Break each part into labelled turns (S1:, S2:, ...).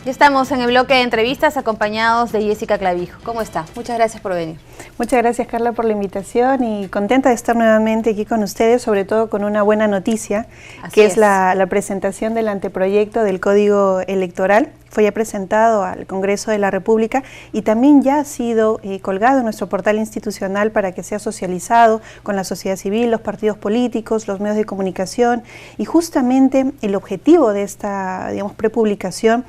S1: Ya estamos en el bloque de entrevistas acompañados de Jessica Clavijo. ¿Cómo está? Muchas gracias por venir.
S2: Muchas gracias, Carla, por la invitación y contenta de estar nuevamente aquí con ustedes, sobre todo con una buena noticia, que es la presentación del anteproyecto del Código Electoral. Fue ya presentado al Congreso de la República y también ya ha sido colgado en nuestro portal institucional para que sea socializado con la sociedad civil, los partidos políticos, los medios de comunicación, y justamente el objetivo de esta, prepublicación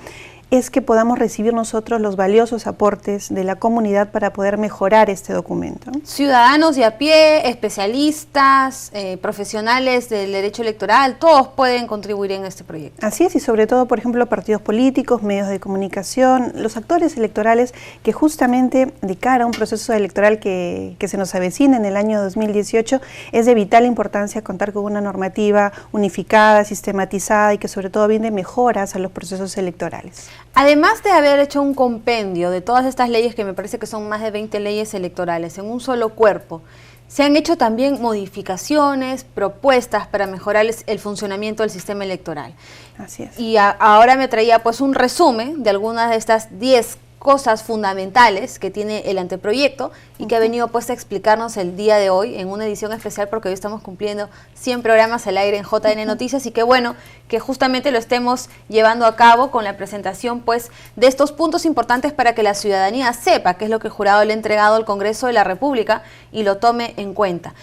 S2: es que podamos recibir nosotros los valiosos aportes de la comunidad para poder mejorar este documento.
S1: Ciudadanos de a pie, especialistas, profesionales del derecho electoral, todos pueden contribuir en este proyecto.
S2: Así es, y sobre todo, por ejemplo, partidos políticos, medios de comunicación, los actores electorales que justamente de cara a un proceso electoral que se nos avecina en el año 2018, es de vital importancia contar con una normativa unificada, sistematizada y que sobre todo brinde mejoras a los procesos electorales.
S1: Además de haber hecho un compendio de todas estas leyes, que me parece que son más de 20 leyes electorales en un solo cuerpo, se han hecho también modificaciones, propuestas para mejorar el funcionamiento del sistema electoral.
S2: Así es.
S1: Y ahora me traía pues un resumen de algunas de estas 10 cosas fundamentales que tiene el anteproyecto y que ha venido pues a explicarnos el día de hoy en una edición especial, porque hoy estamos cumpliendo 100 programas al aire en JN Noticias, y qué bueno que justamente lo estemos llevando a cabo con la presentación pues de estos puntos importantes para que la ciudadanía sepa qué es lo que el jurado le ha entregado al Congreso de la República y lo tome en cuenta.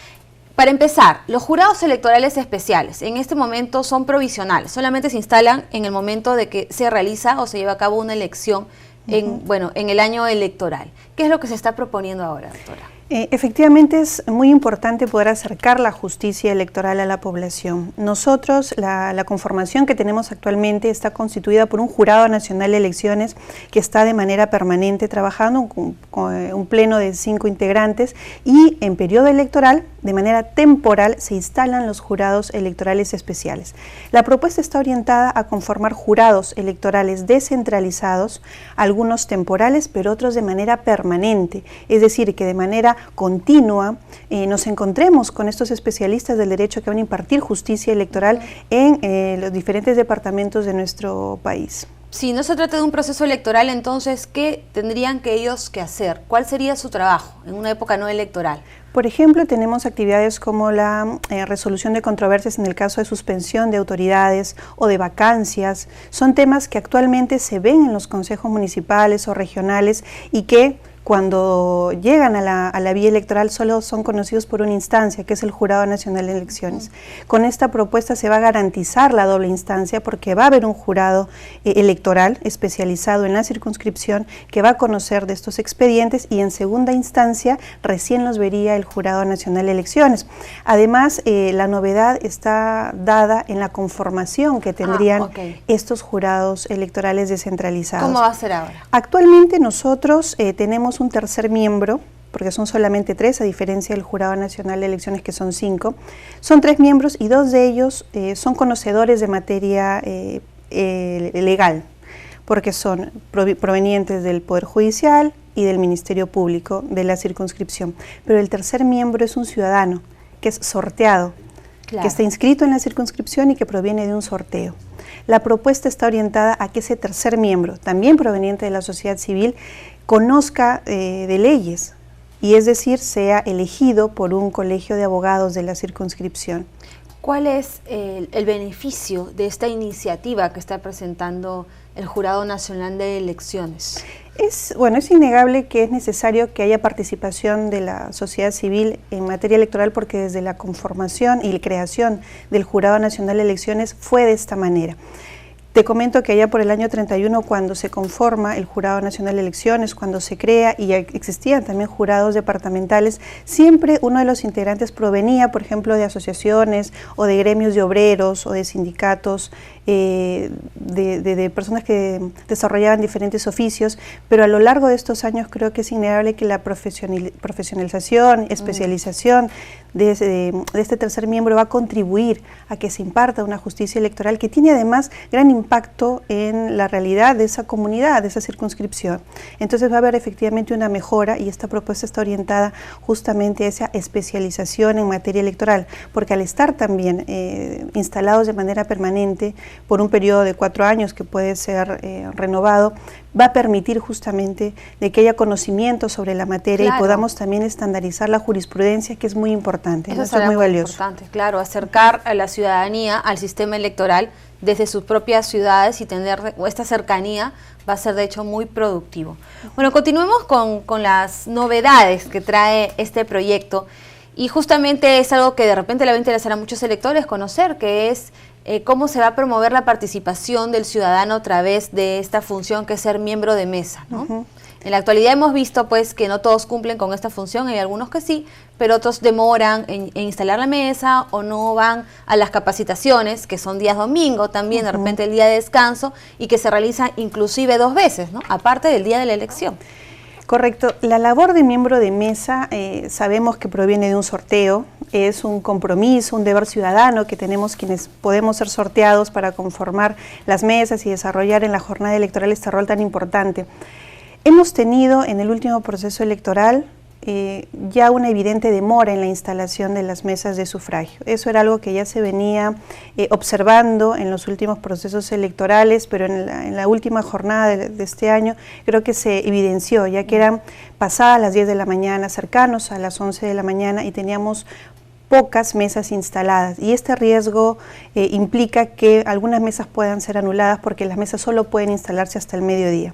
S1: Para empezar, los jurados electorales especiales en este momento son provisionales, solamente se instalan en el momento de que se realiza o se lleva a cabo una elección en el año electoral. ¿Qué es lo que se está proponiendo ahora, doctora?
S2: Efectivamente es muy importante poder acercar la justicia electoral a la población. Nosotros, la conformación que tenemos actualmente está constituida por un Jurado Nacional de Elecciones que está de manera permanente trabajando con un pleno de 5 integrantes, y en periodo electoral, de manera temporal, se instalan los jurados electorales especiales. La propuesta está orientada a conformar jurados electorales descentralizados, algunos temporales, pero otros de manera permanente, es decir, que de manera continua nos encontremos con estos especialistas del derecho que van a impartir justicia electoral en los diferentes departamentos de nuestro país.
S1: Si no se trata de un proceso electoral, entonces, ¿qué tendrían que ellos que hacer? ¿Cuál sería su trabajo en una época no electoral?
S2: Por ejemplo, tenemos actividades como la resolución de controversias en el caso de suspensión de autoridades o de vacancias. Son temas que actualmente se ven en los consejos municipales o regionales y que cuando llegan a la vía electoral solo son conocidos por una instancia, que es el Jurado Nacional de Elecciones. Con esta propuesta se va a garantizar la doble instancia, porque va a haber un jurado electoral especializado en la circunscripción que va a conocer de estos expedientes, y en segunda instancia recién los vería el Jurado Nacional de Elecciones. Además, la novedad está dada en la conformación que tendrían estos jurados electorales descentralizados.
S1: ¿Cómo va a ser ahora?
S2: Actualmente nosotros tenemos un tercer miembro, porque son solamente 3, a diferencia del Jurado Nacional de Elecciones, que son 5. Son 3 miembros y 2 de ellos son conocedores de materia legal, porque son provenientes del Poder Judicial y del Ministerio Público de la circunscripción. Pero el tercer miembro es un ciudadano que es sorteado, que está inscrito en la circunscripción y que proviene de un sorteo. La propuesta está orientada a que ese tercer miembro, también proveniente de la sociedad civil, conozca de leyes, y es decir, sea elegido por un colegio de abogados de la circunscripción.
S1: ¿Cuál es el beneficio de esta iniciativa que está presentando el Jurado Nacional de Elecciones?
S2: Es innegable que es necesario que haya participación de la sociedad civil en materia electoral, porque desde la conformación y la creación del Jurado Nacional de Elecciones fue de esta manera. Te comento que allá por el año 31, cuando se conforma el Jurado Nacional de Elecciones, cuando se crea, y existían también jurados departamentales, siempre uno de los integrantes provenía, por ejemplo, de asociaciones o de gremios de obreros o de sindicatos, de personas que desarrollaban diferentes oficios, pero a lo largo de estos años creo que es innegable que la profesionalización, especialización de este tercer miembro va a contribuir a que se imparta una justicia electoral que tiene además gran impacto en la realidad de esa comunidad, de esa circunscripción. Entonces va a haber efectivamente una mejora y esta propuesta está orientada justamente a esa especialización en materia electoral, porque al estar también instalados de manera permanente por un periodo de 4 años que puede ser renovado, va a permitir justamente de que haya conocimiento sobre la materia, claro, y podamos también estandarizar la jurisprudencia, que es muy importante. Eso es muy valioso.
S1: Importante, claro, acercar a la ciudadanía al sistema electoral desde sus propias ciudades y tener esta cercanía va a ser de hecho muy productivo. Bueno, continuemos con las novedades que trae este proyecto y justamente es algo que de repente le va a interesar a muchos electores conocer, que es cómo se va a promover la participación del ciudadano a través de esta función que es ser miembro de mesa, ¿no? En la actualidad hemos visto pues que no todos cumplen con esta función, hay algunos que sí, pero otros demoran en instalar la mesa o no van a las capacitaciones, que son días domingo también, de repente el día de descanso, y que se realizan inclusive 2 veces, ¿no? Aparte del día de la elección.
S2: Correcto. La labor de miembro de mesa sabemos que proviene de un sorteo, es un compromiso, un deber ciudadano que tenemos quienes podemos ser sorteados para conformar las mesas y desarrollar en la jornada electoral este rol tan importante. Hemos tenido en el último proceso electoral ya una evidente demora en la instalación de las mesas de sufragio. Eso era algo que ya se venía observando en los últimos procesos electorales, pero en la última jornada de este año creo que se evidenció, ya que eran pasadas las 10 de la mañana, cercanos a las 11 de la mañana y teníamos pocas mesas instaladas y este riesgo implica que algunas mesas puedan ser anuladas porque las mesas solo pueden instalarse hasta el mediodía.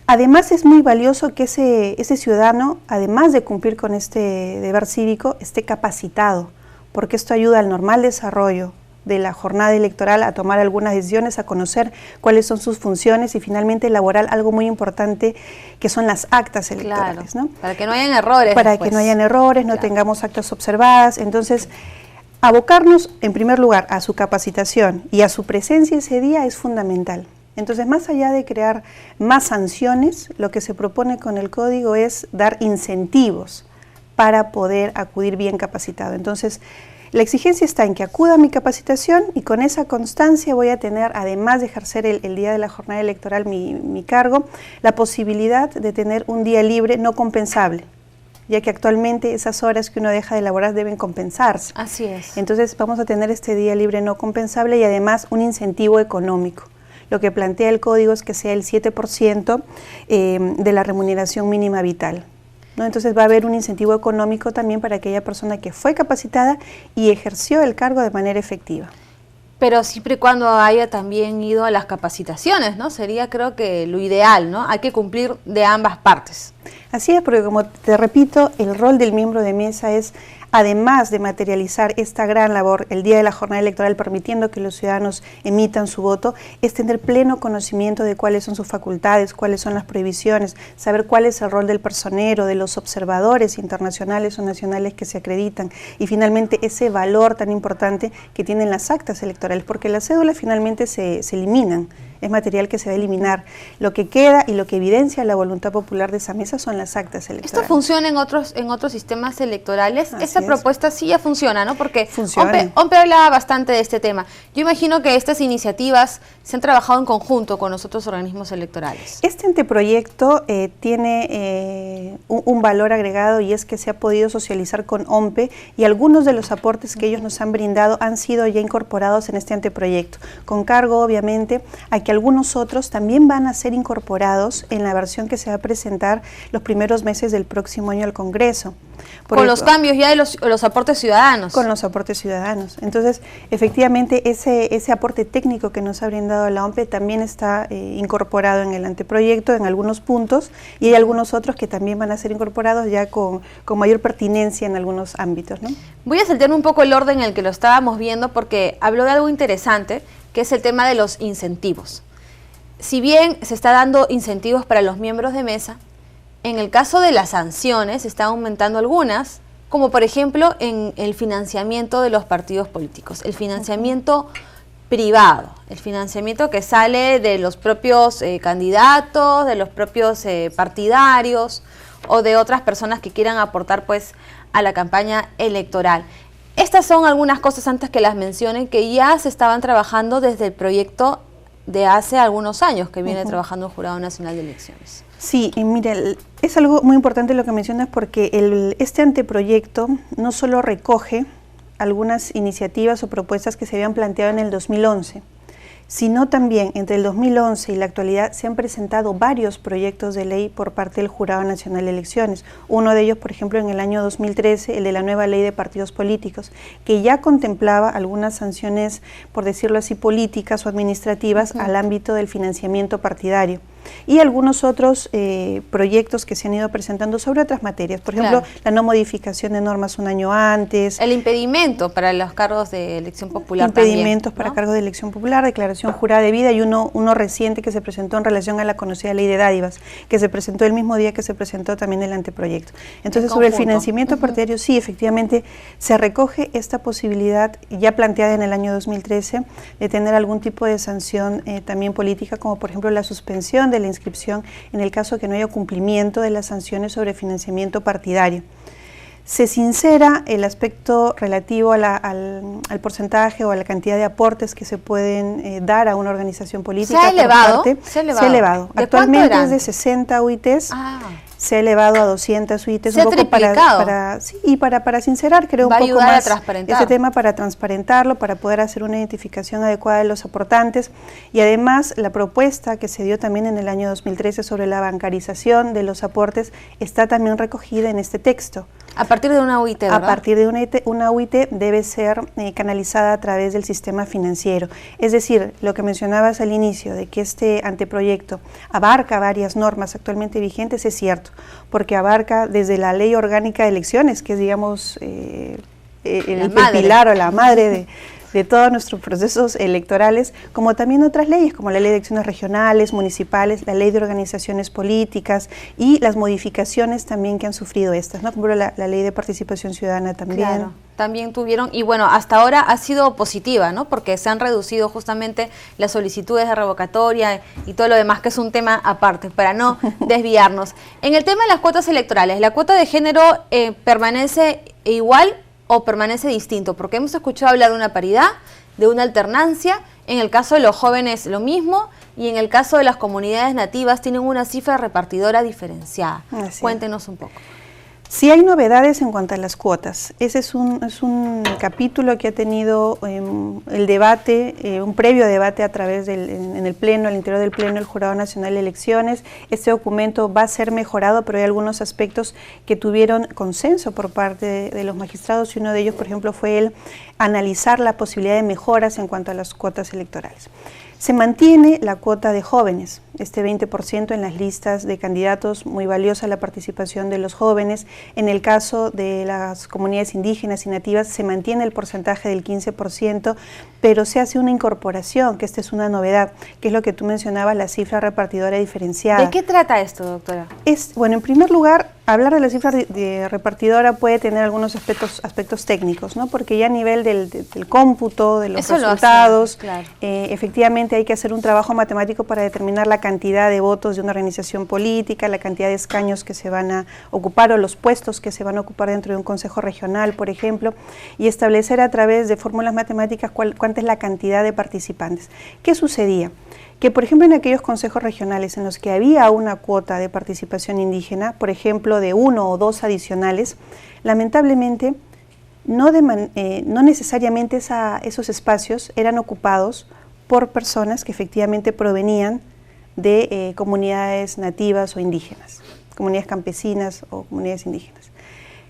S2: Además es muy valioso que ese ciudadano, además de cumplir con este deber cívico, esté capacitado, porque esto ayuda al normal desarrollo de la jornada electoral a tomar algunas decisiones, a conocer cuáles son sus funciones y finalmente elaborar algo muy importante que son las actas electorales.
S1: Claro,
S2: ¿no?
S1: Para que no hayan errores.
S2: Para después. Que no hayan errores, no claro. Tengamos actas observadas. Entonces, abocarnos en primer lugar a su capacitación y a su presencia ese día es fundamental. Entonces, más allá de crear más sanciones, lo que se propone con el código es dar incentivos para poder acudir bien capacitado. Entonces, la exigencia está en que acuda a mi capacitación y con esa constancia voy a tener, además de ejercer el día de la jornada electoral mi cargo, la posibilidad de tener un día libre no compensable, ya que actualmente esas horas que uno deja de laborar deben compensarse.
S1: Así es.
S2: Entonces, vamos a tener este día libre no compensable y además un incentivo económico. Lo que plantea el código es que sea el 7% de la remuneración mínima vital, ¿no? Entonces va a haber un incentivo económico también para aquella persona que fue capacitada y ejerció el cargo de manera efectiva.
S1: Pero siempre y cuando haya también ido a las capacitaciones, ¿no? Sería creo que lo ideal, ¿no? Hay que cumplir de ambas partes.
S2: Así es, porque como te repito, el rol del miembro de mesa es, además de materializar esta gran labor el día de la jornada electoral, permitiendo que los ciudadanos emitan su voto, es tener pleno conocimiento de cuáles son sus facultades, cuáles son las prohibiciones, saber cuál es el rol del personero, de los observadores internacionales o nacionales que se acreditan y finalmente ese valor tan importante que tienen las actas electorales, porque las cédulas finalmente se eliminan. Es material que se va a eliminar. Lo que queda y lo que evidencia la voluntad popular de esa mesa son las actas electorales.
S1: ¿Esto funciona en otros sistemas electorales? Esta propuesta sí ya funciona, ¿no? Porque OMPE hablaba bastante de este tema. Yo imagino que estas iniciativas se han trabajado en conjunto con los otros organismos electorales.
S2: Este anteproyecto tiene un valor agregado y es que se ha podido socializar con OMPE y algunos de los aportes que ellos nos han brindado han sido ya incorporados en este anteproyecto, con cargo obviamente a que algunos otros también van a ser incorporados en la versión que se va a presentar los primeros meses del próximo año al Congreso.
S1: Con los cambios ya de los aportes ciudadanos.
S2: Con los aportes ciudadanos. Entonces, efectivamente, ese aporte técnico que nos ha brindado la OMPE también está incorporado en el anteproyecto en algunos puntos y hay algunos otros que también van a ser incorporados ya con mayor pertinencia en algunos ámbitos, ¿no?
S1: Voy a saltear un poco el orden en el que lo estábamos viendo porque habló de algo interesante, que es el tema de los incentivos. Si bien se está dando incentivos para los miembros de mesa, en el caso de las sanciones se están aumentando algunas, como por ejemplo en el financiamiento de los partidos políticos, el financiamiento privado, el financiamiento que sale de los propios candidatos, de los propios partidarios o de otras personas que quieran aportar pues a la campaña electoral. Estas son algunas cosas antes que las mencionen que ya se estaban trabajando desde el proyecto de hace algunos años que viene trabajando el Jurado Nacional de Elecciones.
S2: Sí, y mire, es algo muy importante lo que mencionas porque este anteproyecto no solo recoge algunas iniciativas o propuestas que se habían planteado en el 2011, sino también entre el 2011 y la actualidad se han presentado varios proyectos de ley por parte del Jurado Nacional de Elecciones. Uno de ellos, por ejemplo, en el año 2013, el de la nueva ley de partidos políticos, que ya contemplaba algunas sanciones, por decirlo así, políticas o administrativas al ámbito del financiamiento partidario. Y algunos otros proyectos que se han ido presentando sobre otras materias, por ejemplo, la no modificación de normas un año antes.
S1: El impedimento para los cargos de elección popular
S2: impedimentos
S1: también, ¿no?
S2: Para cargos de elección popular, declaración jurada de vida, y uno reciente que se presentó en relación a la conocida ley de dádivas, que se presentó el mismo día que se presentó también el anteproyecto. Entonces, sobre el financiamiento partidario, sí, efectivamente, se recoge esta posibilidad ya planteada en el año 2013 de tener algún tipo de sanción también política, como por ejemplo la suspensión de la inscripción en el caso que no haya cumplimiento de las sanciones sobre financiamiento partidario. Se sincera el aspecto relativo a al porcentaje o a la cantidad de aportes que se pueden dar a una organización política.
S1: ¿Se ha elevado? Se ha elevado.
S2: Actualmente es de 60 UITs. Se ha elevado a 200 UITs.
S1: Se ha triplicado.
S2: Para sincerar, creo, un poco más
S1: ese
S2: tema, para transparentarlo, para poder hacer una identificación adecuada de los aportantes. Y además, la propuesta que se dio también en el año 2013 sobre la bancarización de los aportes está también recogida en este texto.
S1: A partir de una UIT, ¿verdad?
S2: A partir de una UIT debe ser canalizada a través del sistema financiero. Es decir, lo que mencionabas al inicio, de que este anteproyecto abarca varias normas actualmente vigentes, es cierto, porque abarca desde la Ley Orgánica de Elecciones, que es, digamos, el pilar o la madre de todos nuestros procesos electorales, como también otras leyes, como la Ley de Elecciones Regionales, Municipales, la Ley de Organizaciones Políticas y las modificaciones también que han sufrido estas, ¿no? Como la Ley de Participación Ciudadana también.
S1: Claro, también tuvieron, y bueno, hasta ahora ha sido positiva, ¿no? Porque se han reducido justamente las solicitudes de revocatoria y todo lo demás, que es un tema aparte, para no desviarnos. En el tema de las cuotas electorales, ¿la cuota de género permanece igual o permanece distinto? Porque hemos escuchado hablar de una paridad, de una alternancia. En el caso de los jóvenes lo mismo, y en el caso de las comunidades nativas tienen una cifra repartidora diferenciada. Cuéntenos un poco.
S2: Sí hay novedades en cuanto a las cuotas. Ese es un capítulo que ha tenido el debate, un previo debate a través en el Pleno, al interior del Pleno del Jurado Nacional de Elecciones. Este documento va a ser mejorado, pero hay algunos aspectos que tuvieron consenso por parte de los magistrados, y uno de ellos, por ejemplo, fue el analizar la posibilidad de mejoras en cuanto a las cuotas electorales. Se mantiene la cuota de jóvenes, este 20% en las listas de candidatos, muy valiosa la participación de los jóvenes. En el caso de las comunidades indígenas y nativas se mantiene el porcentaje del 15%, pero se hace una incorporación, que esta es una novedad, que es lo que tú mencionabas, la cifra repartidora diferenciada.
S1: ¿De qué trata esto, doctora?
S2: Bueno, en primer lugar, hablar de la cifra de repartidora puede tener algunos aspectos técnicos, ¿no? Porque ya a nivel del cómputo, de los resultados, efectivamente hay que hacer un trabajo matemático para determinar la cantidad de votos de una organización política, la cantidad de escaños que se van a ocupar o los puestos que se van a ocupar dentro de un consejo regional, por ejemplo, y establecer a través de fórmulas matemáticas cuánta es la cantidad de participantes. ¿Qué sucedía? Que, por ejemplo, en aquellos consejos regionales en los que había una cuota de participación indígena, por ejemplo, de 1 o 2 adicionales, lamentablemente no necesariamente esos espacios eran ocupados por personas que efectivamente provenían de comunidades nativas o indígenas, comunidades campesinas o comunidades indígenas.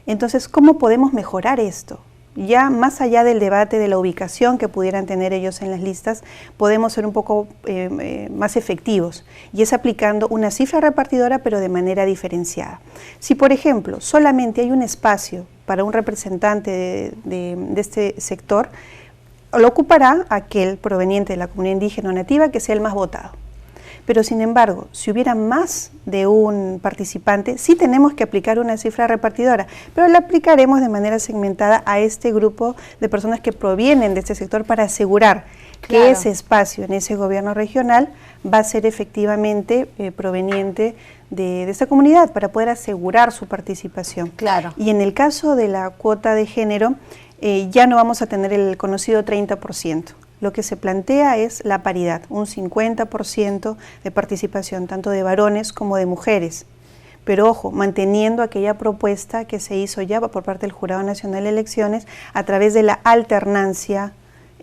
S2: Entonces, ¿cómo podemos mejorar esto? Ya más allá del debate de la ubicación que pudieran tener ellos en las listas, podemos ser un poco más efectivos, y es aplicando una cifra repartidora pero de manera diferenciada. Si, por ejemplo, solamente hay un espacio para un representante de este sector, lo ocupará aquel proveniente de la comunidad indígena o nativa que sea el más votado. Pero sin embargo, si hubiera más de un participante, sí tenemos que aplicar una cifra repartidora, pero la aplicaremos de manera segmentada a este grupo de personas que provienen de este sector para asegurar que ese espacio en ese gobierno regional va a ser efectivamente proveniente de esta comunidad para poder asegurar su participación.
S1: Claro.
S2: Y en el caso de la cuota de género, ya no vamos a tener el conocido 30%. Lo que se plantea es la paridad, un 50% de participación, tanto de varones como de mujeres. Pero ojo, manteniendo aquella propuesta que se hizo ya por parte del Jurado Nacional de Elecciones a través de la alternancia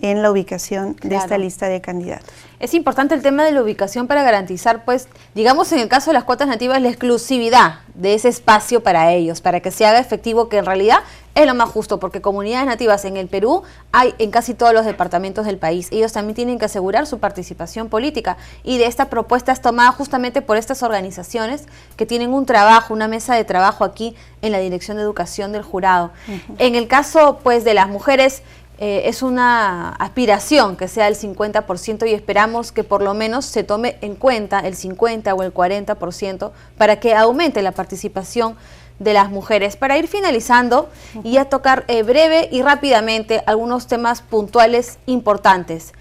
S2: en la ubicación de esta lista de candidatos.
S1: Es importante el tema de la ubicación para garantizar, pues, digamos en el caso de las cuotas nativas, la exclusividad de ese espacio para ellos, para que se haga efectivo, que en realidad es lo más justo, porque comunidades nativas en el Perú hay en casi todos los departamentos del país. Ellos también tienen que asegurar su participación política, y de esta propuesta es tomada justamente por estas organizaciones que tienen un trabajo, una mesa de trabajo aquí en la Dirección de Educación del Jurado. En el caso, pues, de las mujeres, es una aspiración que sea el 50% y esperamos que por lo menos se tome en cuenta el 50 o el 40% para que aumente la participación de las mujeres. Para ir finalizando y a tocar breve y rápidamente algunos temas puntuales importantes.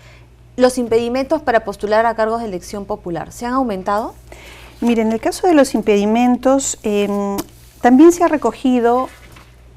S1: ¿Los impedimentos para postular a cargos de elección popular se han aumentado?
S2: Mire, en el caso de los impedimentos, también se ha recogido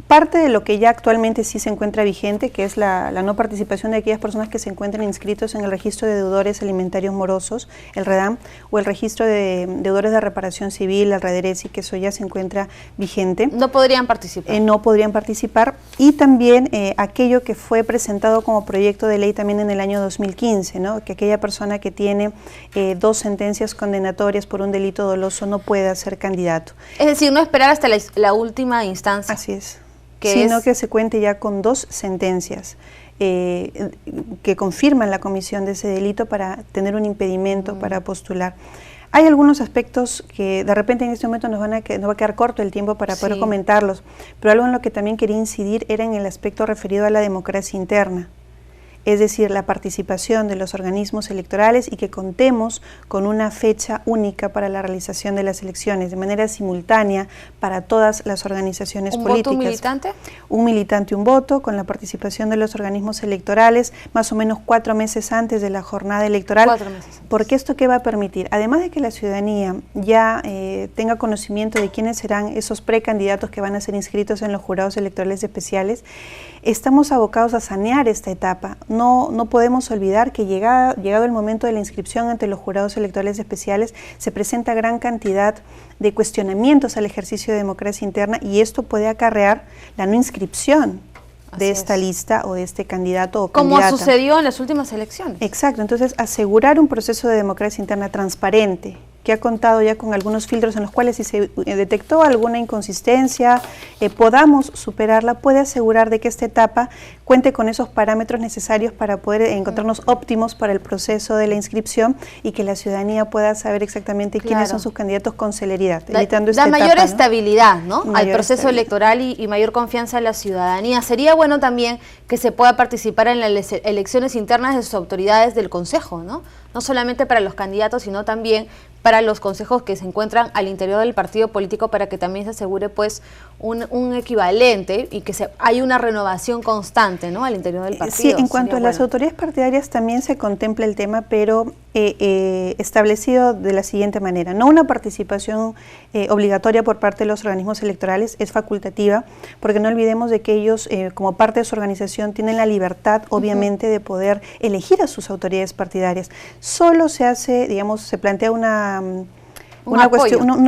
S2: parte de lo que ya actualmente sí se encuentra vigente, que es la no participación de aquellas personas que se encuentran inscritos en el registro de deudores alimentarios morosos, el REDAM, o el registro de deudores de reparación civil, el REDERESI, que eso ya se encuentra vigente.
S1: ¿No podrían participar?
S2: No podrían participar. Y también aquello que fue presentado como proyecto de ley también en el año 2015, ¿no? Que aquella persona que tiene 2 sentencias condenatorias por un delito doloso no pueda ser candidato.
S1: Es decir, no esperar hasta la última instancia.
S2: Así es. Sino que se cuente ya con 2 sentencias que confirman la comisión de ese delito para tener un impedimento para postular. Hay algunos aspectos que de repente en este momento nos va a quedar corto el tiempo para poder comentarlos, pero algo en lo que también quería incidir era en el aspecto referido a la democracia interna. Es decir, la participación de los organismos electorales y que contemos con una fecha única para la realización de las elecciones, de manera simultánea para todas las organizaciones políticas.
S1: ¿Un voto militante?
S2: Un militante, un voto, con la participación de los organismos electorales, más o menos 4 meses antes de la jornada electoral.
S1: 4 meses antes.
S2: Porque esto ¿qué va a permitir? Además de que la ciudadanía ya tenga conocimiento de quiénes serán esos precandidatos que van a ser inscritos en los jurados electorales especiales, estamos abocados a sanear esta etapa. No podemos olvidar que llegado el momento de la inscripción ante los jurados electorales especiales, se presenta gran cantidad de cuestionamientos al ejercicio de democracia interna y esto puede acarrear la no inscripción de esta lista o de este candidato o candidata.
S1: Como sucedió en las últimas elecciones.
S2: Exacto, entonces asegurar un proceso de democracia interna transparente, que ha contado ya con algunos filtros en los cuales si se detectó alguna inconsistencia, podamos superarla, puede asegurar de que esta etapa cuente con esos parámetros necesarios para poder encontrarnos óptimos para el proceso de la inscripción y que la ciudadanía pueda saber exactamente quiénes son sus candidatos con celeridad, evitando esta etapa. Da
S1: mayor estabilidad, ¿no? Al proceso electoral y mayor confianza en la ciudadanía. Sería bueno también que se pueda participar en las elecciones internas de sus autoridades del Consejo, ¿no? No solamente para los candidatos, sino también para los consejos que se encuentran al interior del partido político, para que también se asegure pues un equivalente y que hay una renovación constante, ¿no?, al interior del partido.
S2: Sí, en cuanto a las autoridades partidarias también se contempla el tema, pero establecido de la siguiente manera: no una participación obligatoria por parte de los organismos electorales, es facultativa, porque no olvidemos de que ellos como parte de su organización tienen la libertad obviamente de poder elegir a sus autoridades partidarias. Solo se hace, digamos, se plantea un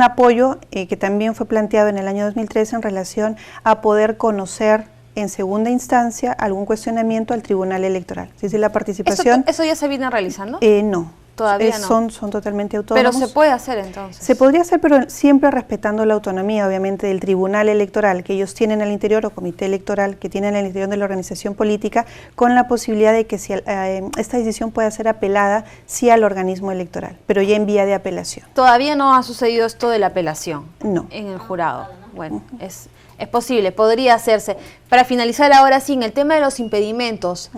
S2: apoyo que también fue planteado en el año 2013 en relación a poder conocer en segunda instancia algún cuestionamiento al Tribunal Electoral. Es decir, la participación...
S1: ¿Eso ya se viene realizando?
S2: No.
S1: Todavía no.
S2: Son totalmente autónomos.
S1: Pero se puede hacer entonces.
S2: Se podría hacer, pero siempre respetando la autonomía, obviamente, del Tribunal Electoral que ellos tienen al interior, o comité electoral que tienen al interior de la organización política, con la posibilidad de que esta decisión pueda ser apelada sí al organismo electoral, pero ya en vía de apelación.
S1: Todavía no ha sucedido esto de la apelación.
S2: No.
S1: En el jurado. Bueno, es posible, podría hacerse. Para finalizar ahora sí, en el tema de los impedimentos,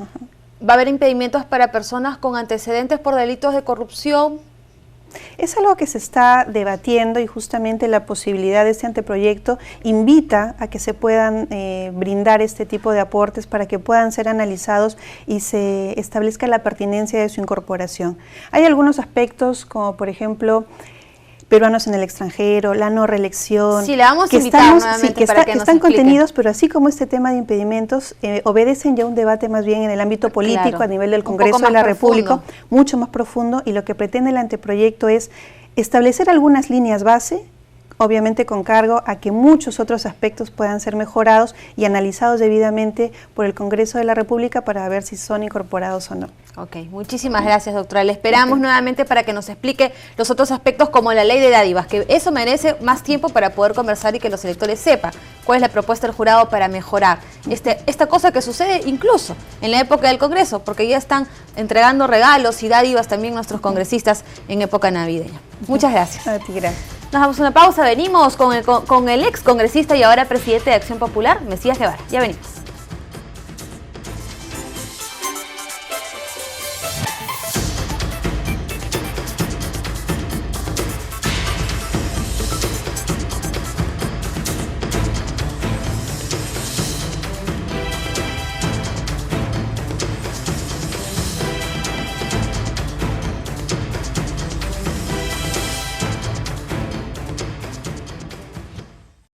S1: ¿va a haber impedimentos para personas con antecedentes por delitos de corrupción?
S2: Es algo que se está debatiendo y justamente la posibilidad de este anteproyecto invita a que se puedan brindar este tipo de aportes para que puedan ser analizados y se establezca la pertinencia de su incorporación. Hay algunos aspectos como por ejemplo peruanos en el extranjero, la no reelección.
S1: Sí, le vamos a invitar nuevamente para que nos
S2: están
S1: explique.
S2: contenidos, pero así como este tema de impedimentos, obedecen ya un debate más bien en el ámbito político,
S1: claro,
S2: a nivel del Congreso de la República, mucho más profundo, y lo que pretende el anteproyecto es establecer algunas líneas base, obviamente con cargo a que muchos otros aspectos puedan ser mejorados y analizados debidamente por el Congreso de la República para ver si son incorporados o no.
S1: Ok, muchísimas gracias, doctora. Le esperamos nuevamente para que nos explique los otros aspectos como la ley de dádivas, que eso merece más tiempo para poder conversar y que los electores sepan cuál es la propuesta del jurado para mejorar esta cosa que sucede incluso en la época del Congreso, porque ya están entregando regalos y dádivas también nuestros congresistas en época navideña. Muchas gracias.
S2: A ti, gracias.
S1: Nos damos una pausa, venimos con el ex congresista y ahora presidente de Acción Popular, Mesías Guevara. Ya venimos.